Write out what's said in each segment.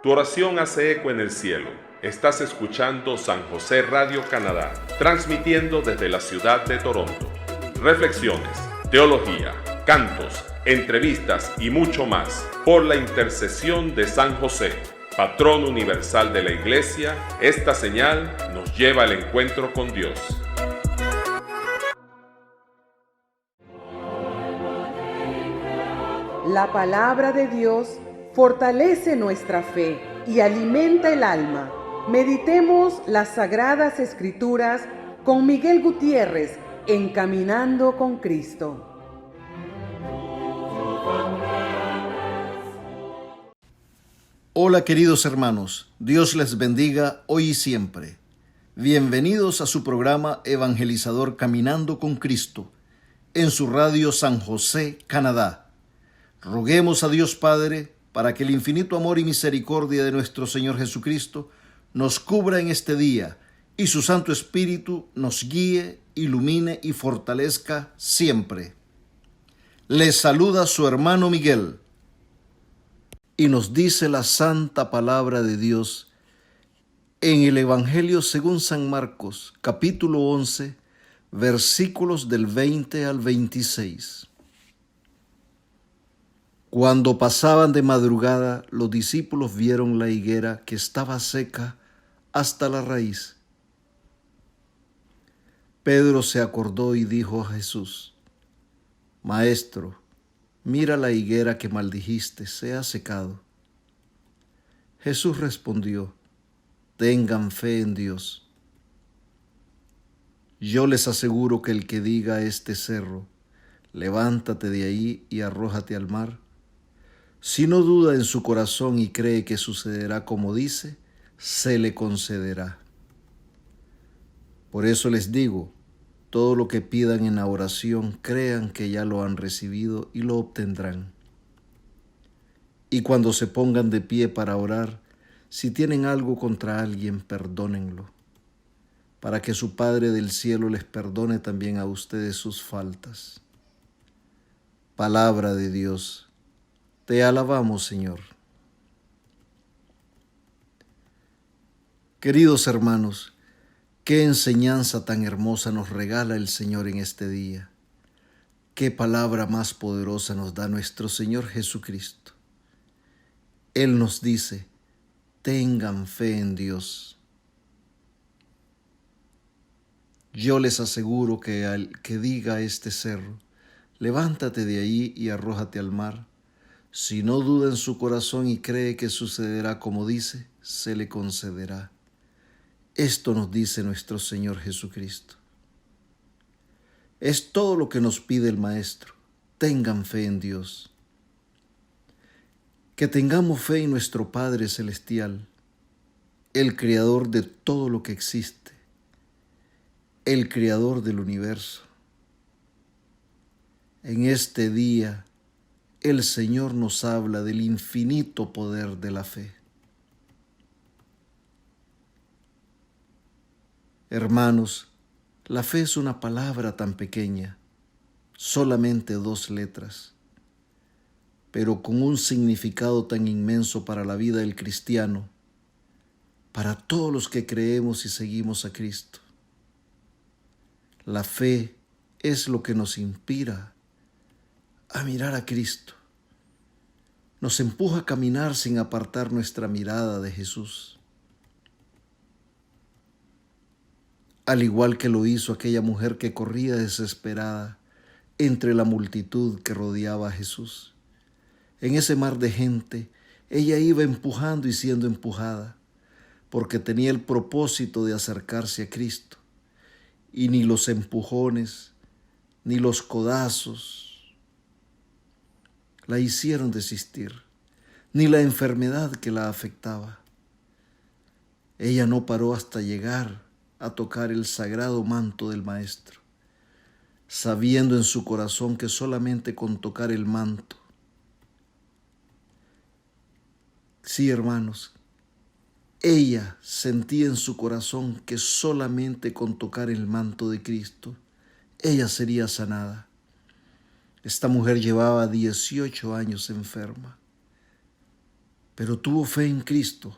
Tu oración hace eco en el cielo. Estás escuchando San José Radio Canadá, transmitiendo desde la ciudad de Toronto. Reflexiones, teología, cantos, entrevistas y mucho más por la intercesión de San José, patrón universal de la Iglesia. Esta señal nos lleva al encuentro con Dios. La palabra de Dios fortalece nuestra fe y alimenta el alma. Meditemos las Sagradas Escrituras con Miguel Gutiérrez en Caminando con Cristo. Hola queridos hermanos, Dios les bendiga hoy y siempre. Bienvenidos a su programa evangelizador Caminando con Cristo, en su radio San José, Canadá. Roguemos a Dios Padre para que el infinito amor y misericordia de nuestro Señor Jesucristo nos cubra en este día y su Santo Espíritu nos guíe, ilumine y fortalezca siempre. Les saluda su hermano Miguel y nos dice la santa palabra de Dios en el Evangelio según San Marcos, capítulo 11, versículos del 20 al 26. Cuando pasaban de madrugada, los discípulos vieron la higuera que estaba seca hasta la raíz. Pedro se acordó y dijo a Jesús: Maestro, mira la higuera que maldijiste, se ha secado. Jesús respondió: Tengan fe en Dios. Yo les aseguro que el que diga a este cerro, levántate de ahí y arrójate al mar, si no duda en su corazón y cree que sucederá como dice, se le concederá. Por eso les digo, todo lo que pidan en la oración, crean que ya lo han recibido y lo obtendrán. Y cuando se pongan de pie para orar, si tienen algo contra alguien, perdónenlo, para que su Padre del cielo les perdone también a ustedes sus faltas. Palabra de Dios. Te alabamos, Señor. Queridos hermanos, qué enseñanza tan hermosa nos regala el Señor en este día. Qué palabra más poderosa nos da nuestro Señor Jesucristo. Él nos dice: tengan fe en Dios. Yo les aseguro que al que diga a este cerro, levántate de ahí y arrójate al mar, si no duda en su corazón y cree que sucederá como dice, se le concederá. Esto nos dice nuestro Señor Jesucristo. Es todo lo que nos pide el Maestro. Tengan fe en Dios. Que tengamos fe en nuestro Padre Celestial, el Creador de todo lo que existe, el Creador del universo. En este día, el Señor nos habla del infinito poder de la fe. Hermanos, la fe es una palabra tan pequeña, solamente 2 letras, pero con un significado tan inmenso para la vida del cristiano, para todos los que creemos y seguimos a Cristo. La fe es lo que nos inspira a mirar a Cristo. Nos empuja a caminar sin apartar nuestra mirada de Jesús. Al igual que lo hizo aquella mujer que corría desesperada entre la multitud que rodeaba a Jesús. En ese mar de gente, ella iba empujando y siendo empujada, porque tenía el propósito de acercarse a Cristo. Y ni los empujones, ni los codazos la hicieron desistir, ni la enfermedad que la afectaba. Ella no paró hasta llegar a tocar el sagrado manto del Maestro, sabiendo en su corazón que solamente con tocar el manto. Sí, hermanos, ella sentía en su corazón que solamente con tocar el manto de Cristo, ella sería sanada. Esta mujer llevaba 18 años enferma. pero tuvo fe en Cristo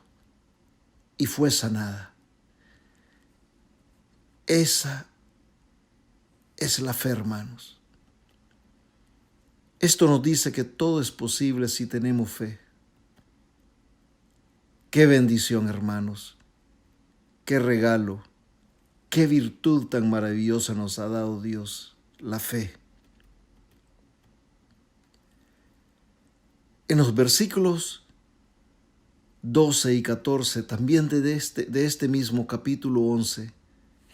y fue sanada. Esa es la fe, hermanos. Esto nos dice que todo es posible si tenemos fe. Qué bendición, hermanos. Qué regalo. Qué virtud tan maravillosa nos ha dado Dios, la fe. En los versículos 12 y 14, también de este mismo capítulo 11,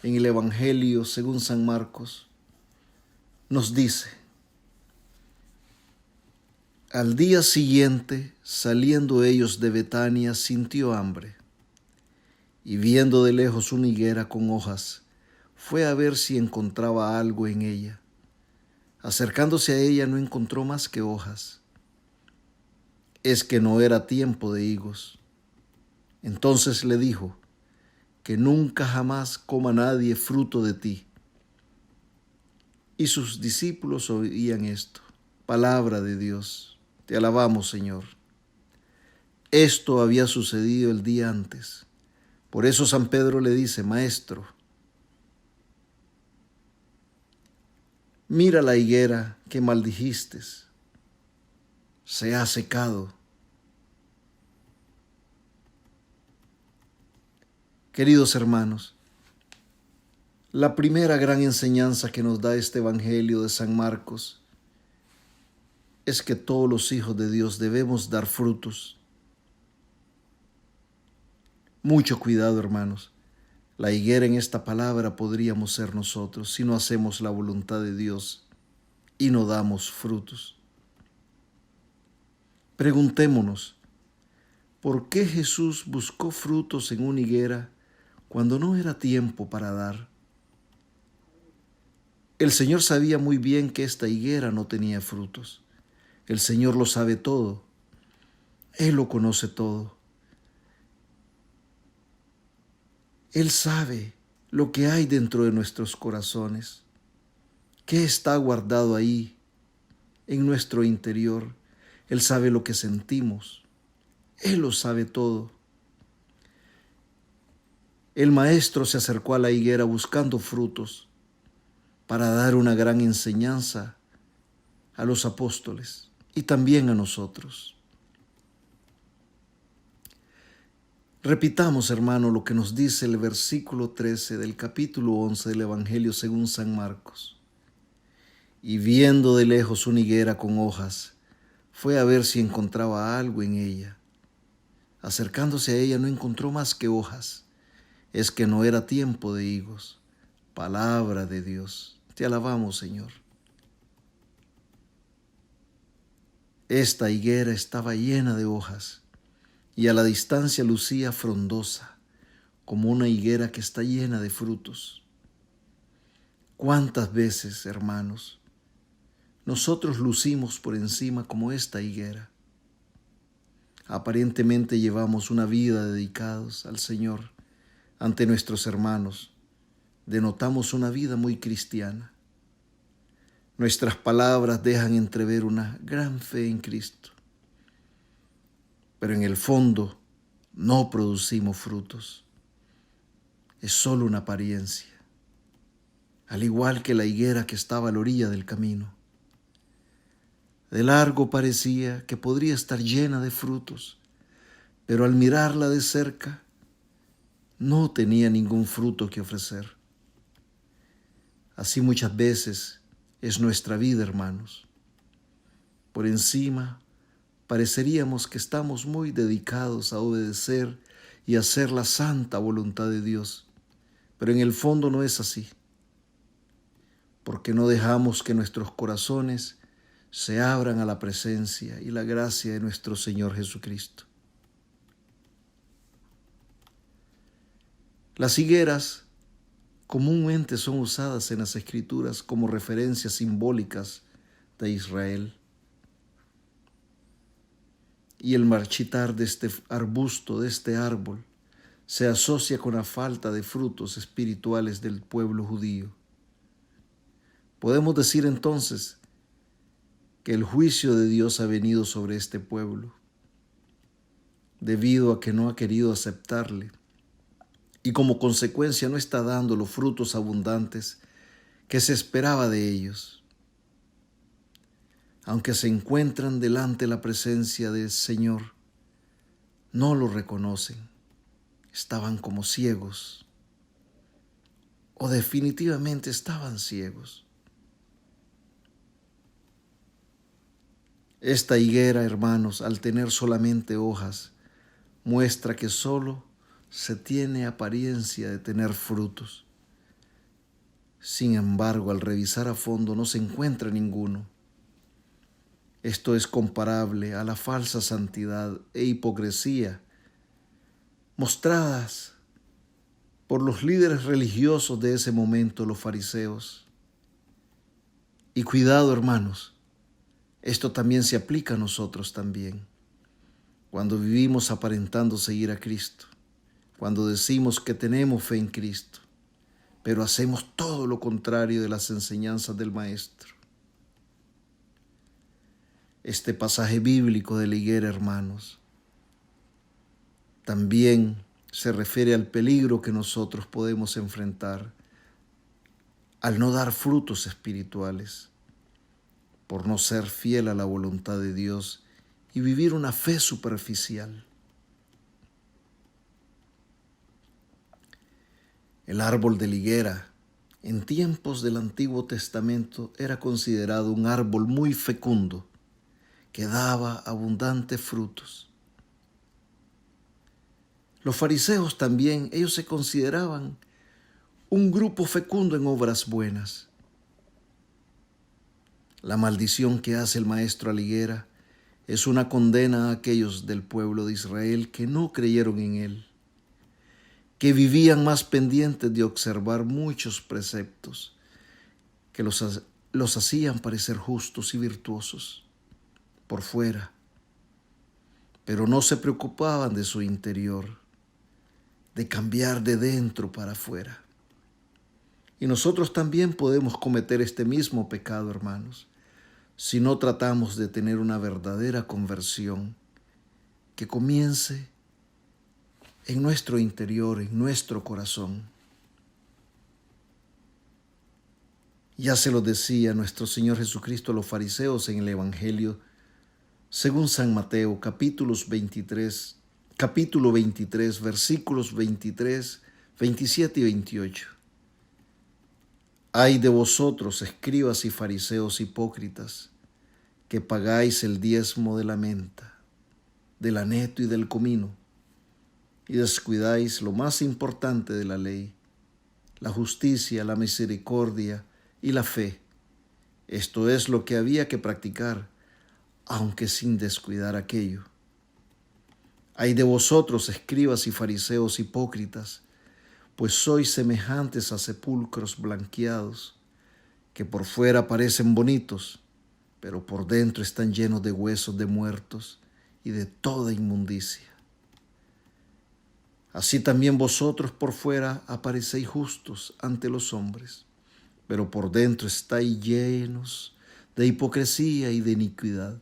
en el Evangelio según San Marcos, nos dice: al día siguiente, saliendo ellos de Betania, sintió hambre, y viendo de lejos una higuera con hojas, fue a ver si encontraba algo en ella. Acercándose a ella, no encontró más que hojas. Es que no era tiempo de higos. Entonces le dijo: que nunca jamás coma nadie fruto de ti. Y sus discípulos oían esto. Palabra de Dios. Te alabamos, Señor. Esto había sucedido el día antes. Por eso San Pedro le dice: Maestro, mira la higuera que maldijiste. Se ha secado. Queridos hermanos, la primera gran enseñanza que nos da este Evangelio de San Marcos es que todos los hijos de Dios debemos dar frutos. Mucho cuidado, hermanos. La higuera en esta palabra podríamos ser nosotros si no hacemos la voluntad de Dios y no damos frutos. Preguntémonos, ¿por qué Jesús buscó frutos en una higuera cuando no era tiempo para dar? El Señor sabía muy bien que esta higuera no tenía frutos. El Señor lo sabe todo. Él lo conoce todo. Él sabe lo que hay dentro de nuestros corazones, qué está guardado ahí en nuestro interior. Él sabe lo que sentimos. Él lo sabe todo. El Maestro se acercó a la higuera buscando frutos para dar una gran enseñanza a los apóstoles y también a nosotros. Repitamos, hermano, lo que nos dice el versículo 13 del capítulo 11 del Evangelio según San Marcos. Y viendo de lejos una higuera con hojas, fue a ver si encontraba algo en ella. Acercándose a ella no encontró más que hojas. Es que no era tiempo de higos. Palabra de Dios. Te alabamos, Señor. Esta higuera estaba llena de hojas y a la distancia lucía frondosa, como una higuera que está llena de frutos. ¿Cuántas veces, hermanos, nosotros lucimos por encima como esta higuera? Aparentemente llevamos una vida dedicados al Señor ante nuestros hermanos. Denotamos una vida muy cristiana. Nuestras palabras dejan entrever una gran fe en Cristo. Pero en el fondo no producimos frutos. Es solo una apariencia. Al igual que la higuera que estaba a la orilla del camino. De largo parecía que podría estar llena de frutos, pero al mirarla de cerca no tenía ningún fruto que ofrecer. Así muchas veces es nuestra vida, hermanos. Por encima pareceríamos que estamos muy dedicados a obedecer y hacer la santa voluntad de Dios, pero en el fondo no es así, porque no dejamos que nuestros corazones se abran a la presencia y la gracia de nuestro Señor Jesucristo. Las higueras comúnmente son usadas en las Escrituras como referencias simbólicas de Israel. Y el marchitar de este arbusto, de este árbol, se asocia con la falta de frutos espirituales del pueblo judío. Podemos decir entonces que el juicio de Dios ha venido sobre este pueblo. debido a que no ha querido aceptarle y como consecuencia no está dando los frutos abundantes que se esperaba de ellos. Aunque se encuentran delante de la presencia del Señor, no lo reconocen. Estaban como ciegos, o definitivamente estaban ciegos. Esta higuera, hermanos, al tener solamente hojas, muestra que solo se tiene apariencia de tener frutos. Sin embargo, al revisar a fondo no se encuentra ninguno. Esto es comparable a la falsa santidad e hipocresía mostradas por los líderes religiosos de ese momento, los fariseos. Y cuidado, hermanos, esto también se aplica a nosotros también. Cuando vivimos aparentando seguir a Cristo, cuando decimos que tenemos fe en Cristo, pero hacemos todo lo contrario de las enseñanzas del Maestro. Este pasaje bíblico de la higuera, hermanos, también se refiere al peligro que nosotros podemos enfrentar al no dar frutos espirituales, por no ser fiel a la voluntad de Dios y vivir una fe superficial. El árbol de la higuera en tiempos del Antiguo Testamento era considerado un árbol muy fecundo que daba abundantes frutos. Los fariseos también, ellos se consideraban un grupo fecundo en obras buenas. La maldición que hace el maestro a la higuera es una condena a aquellos del pueblo de Israel que no creyeron en él, que vivían más pendientes de observar muchos preceptos que los hacían parecer justos y virtuosos por fuera, pero no se preocupaban de su interior, de cambiar de dentro para afuera. Y nosotros también podemos cometer este mismo pecado, hermanos, si no tratamos de tener una verdadera conversión que comience en nuestro interior, en nuestro corazón. Ya se lo decía nuestro Señor Jesucristo a los fariseos en el Evangelio según San Mateo, capítulo 23, versículos 23, 27 y 28. Ay de vosotros, escribas y fariseos hipócritas, que pagáis el diezmo de la menta, del aneto y del comino, y descuidáis lo más importante de la ley, la justicia, la misericordia y la fe. Esto es lo que había que practicar, aunque sin descuidar aquello. Ay de vosotros, escribas y fariseos hipócritas, pues sois semejantes a sepulcros blanqueados, que por fuera parecen bonitos, pero por dentro están llenos de huesos de muertos y de toda inmundicia. Así también vosotros por fuera aparecéis justos ante los hombres, pero por dentro estáis llenos de hipocresía y de iniquidad.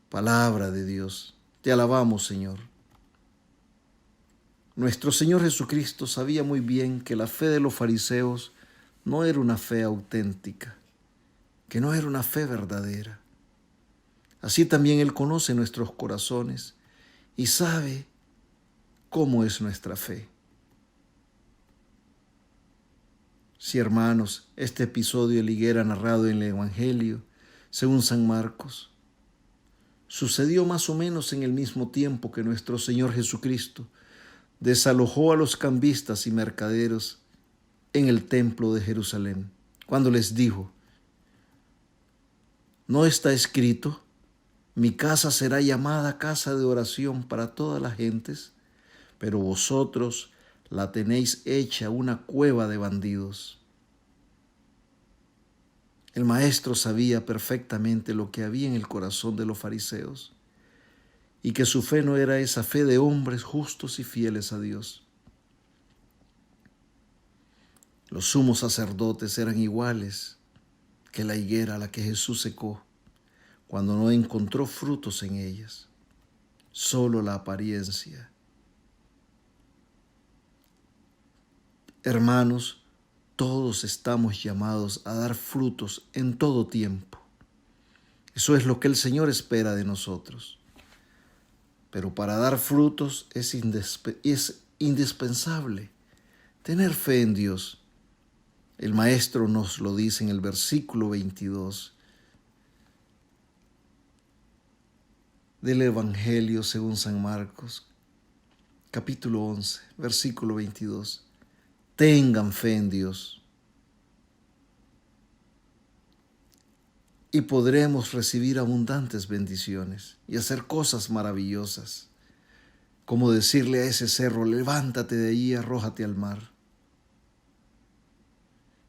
Palabra de Dios, te alabamos, Señor. Nuestro Señor Jesucristo sabía muy bien que la fe de los fariseos no era una fe auténtica, que no era una fe verdadera. Así también Él conoce nuestros corazones y sabe cómo es nuestra fe. Sí, hermanos, este episodio de la higuera narrado en el Evangelio, según San Marcos, sucedió más o menos en el mismo tiempo que nuestro Señor Jesucristo desalojó a los cambistas y mercaderes en el templo de Jerusalén, cuando les dijo: ¿no está escrito, mi casa será llamada casa de oración para todas las gentes? Pero vosotros la tenéis hecha una cueva de bandidos. El maestro sabía perfectamente lo que había en el corazón de los fariseos y que su fe no era esa fe de hombres justos y fieles a Dios. Los sumos sacerdotes eran iguales que la higuera a la que Jesús secó cuando no encontró frutos en ellas. solo la apariencia. Hermanos, todos estamos llamados a dar frutos en todo tiempo. Eso es lo que el Señor espera de nosotros. Pero para dar frutos es indispensable tener fe en Dios. El Maestro nos lo dice en el versículo 22 del Evangelio según San Marcos, capítulo 11, versículo 22. Tengan fe en Dios y podremos recibir abundantes bendiciones y hacer cosas maravillosas, como decirle a ese cerro, levántate de allí y arrójate al mar.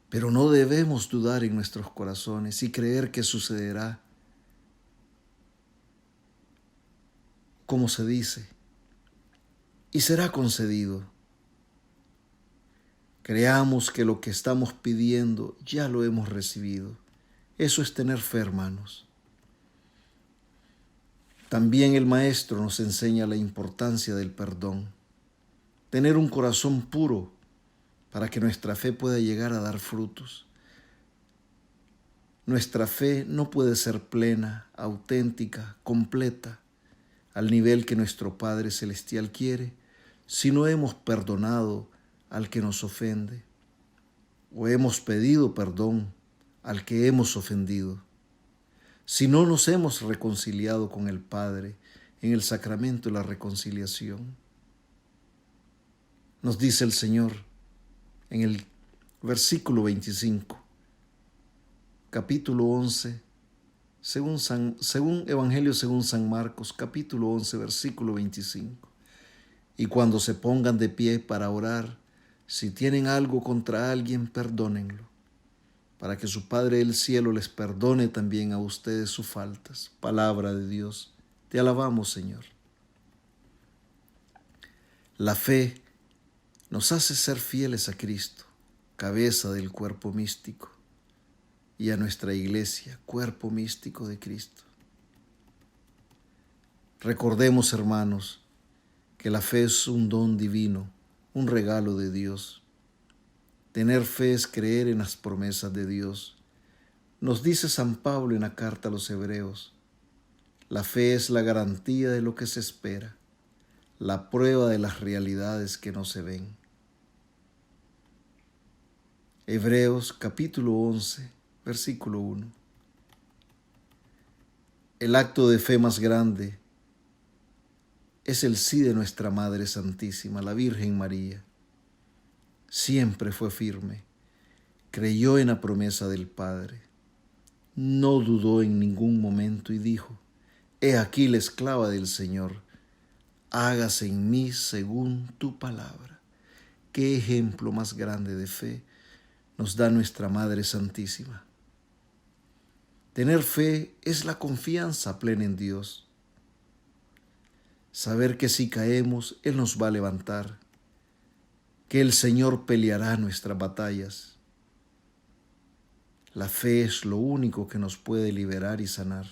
Pero no debemos dudar en nuestros corazones y creer que sucederá como se dice, y será concedido. Creamos que lo que estamos pidiendo ya lo hemos recibido. Eso es tener fe, hermanos. También el Maestro nos enseña la importancia del perdón. Tener un corazón puro para que nuestra fe pueda llegar a dar frutos. Nuestra fe no puede ser plena, auténtica, completa, al nivel que nuestro Padre Celestial quiere, si no hemos perdonado al que nos ofende, o hemos pedido perdón al que hemos ofendido, si no nos hemos reconciliado con el Padre en el sacramento de la reconciliación. Nos dice el Señor en el versículo 25, capítulo 11, según Evangelio según San Marcos, capítulo 11, versículo 25. Y cuando se pongan de pie para orar, si tienen algo contra alguien, perdónenlo, para que su Padre del cielo les perdone también a ustedes sus faltas. Palabra de Dios. Te alabamos, Señor. La fe nos hace ser fieles a Cristo, cabeza del cuerpo místico, y a nuestra iglesia, cuerpo místico de Cristo. Recordemos, hermanos, que la fe es un don divino, un regalo de Dios. Tener fe es creer en las promesas de Dios. Nos dice San Pablo en la carta a los Hebreos, la fe es la garantía de lo que se espera, la prueba de las realidades que no se ven. Hebreos capítulo 11, versículo 1. El acto de fe más grande es el sí de nuestra Madre Santísima, la Virgen María. Siempre fue firme, creyó en la promesa del Padre, no dudó en ningún momento y dijo, he aquí la esclava del Señor, hágase en mí según tu palabra. Qué ejemplo más grande de fe nos da nuestra Madre Santísima. Tener fe es la confianza plena en Dios. Saber que si caemos, Él nos va a levantar, que el Señor peleará nuestras batallas. La fe es lo único que nos puede liberar y sanar.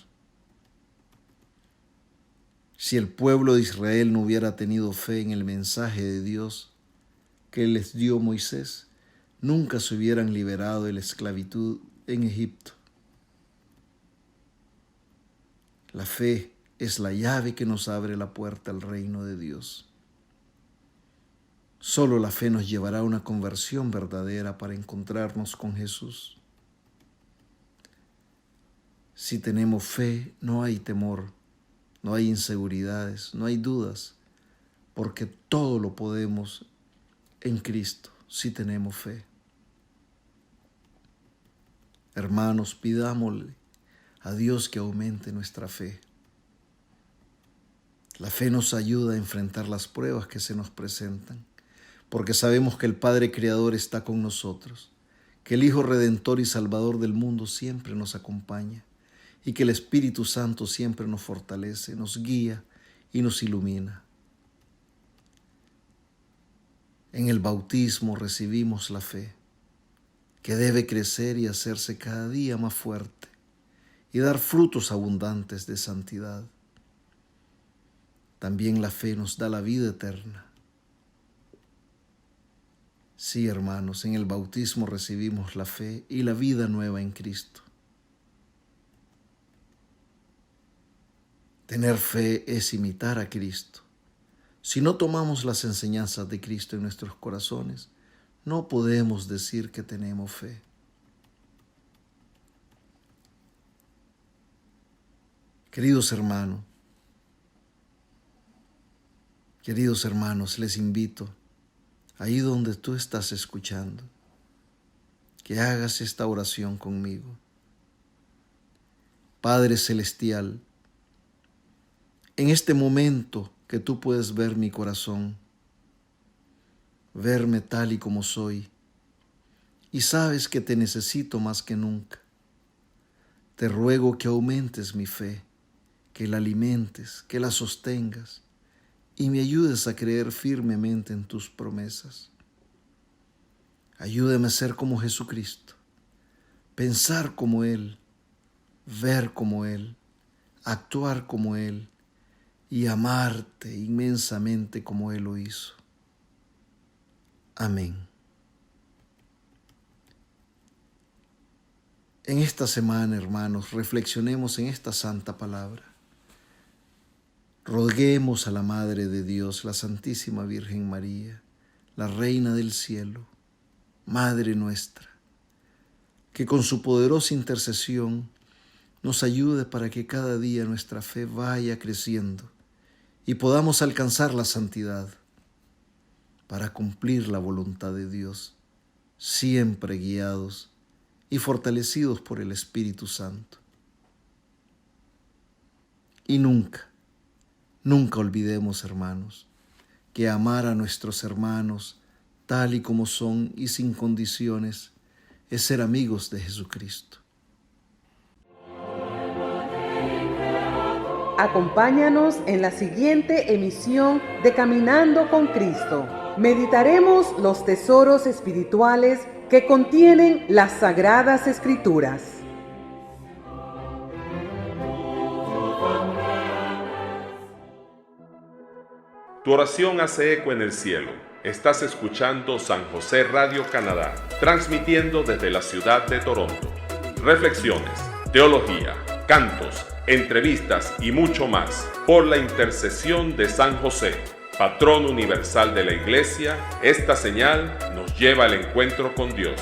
Si el pueblo de Israel no hubiera tenido fe en el mensaje de Dios que les dio Moisés, nunca se hubieran liberado de la esclavitud en Egipto. La fe es la llave que nos abre la puerta al reino de Dios. Solo la fe nos llevará a una conversión verdadera para encontrarnos con Jesús. Si tenemos fe, no hay temor, no hay inseguridades, no hay dudas, porque todo lo podemos en Cristo si tenemos fe. Hermanos, pidámosle a Dios que aumente nuestra fe. La fe nos ayuda a enfrentar las pruebas que se nos presentan, porque sabemos que el Padre Creador está con nosotros, que el Hijo Redentor y Salvador del mundo siempre nos acompaña y que el Espíritu Santo siempre nos fortalece, nos guía y nos ilumina. En el bautismo recibimos la fe, que debe crecer y hacerse cada día más fuerte y dar frutos abundantes de santidad. también la fe nos da la vida eterna. Sí, hermanos, en el bautismo recibimos la fe y la vida nueva en Cristo. Tener fe es imitar a Cristo. Si no tomamos las enseñanzas de Cristo en nuestros corazones, no podemos decir que tenemos fe. Queridos hermanos, les invito, ahí donde tú estás escuchando, que hagas esta oración conmigo. Padre Celestial, en este momento que tú puedes ver mi corazón, verme tal y como soy, y sabes que te necesito más que nunca, te ruego que aumentes mi fe, que la alimentes, que la sostengas, y me ayudes a creer firmemente en tus promesas. Ayúdame a ser como Jesucristo, pensar como Él, ver como Él, actuar como Él y amarte inmensamente como Él lo hizo. Amén. En esta semana, hermanos, reflexionemos en esta santa palabra. Roguemos a la Madre de Dios, la Santísima Virgen María, la Reina del Cielo, Madre nuestra, que con su poderosa intercesión nos ayude para que cada día nuestra fe vaya creciendo y podamos alcanzar la santidad para cumplir la voluntad de Dios, siempre guiados y fortalecidos por el Espíritu Santo. Y nunca olvidemos, hermanos, que amar a nuestros hermanos tal y como son y sin condiciones es ser amigos de Jesucristo. Acompáñanos en la siguiente emisión de Caminando con Cristo. Meditaremos los tesoros espirituales que contienen las Sagradas Escrituras. Tu oración hace eco en el cielo. Estás escuchando San José Radio Canadá, transmitiendo desde la ciudad de Toronto. Reflexiones, teología, cantos, entrevistas y mucho más. Por la intercesión de San José, patrón universal de la Iglesia, esta señal nos lleva al encuentro con Dios.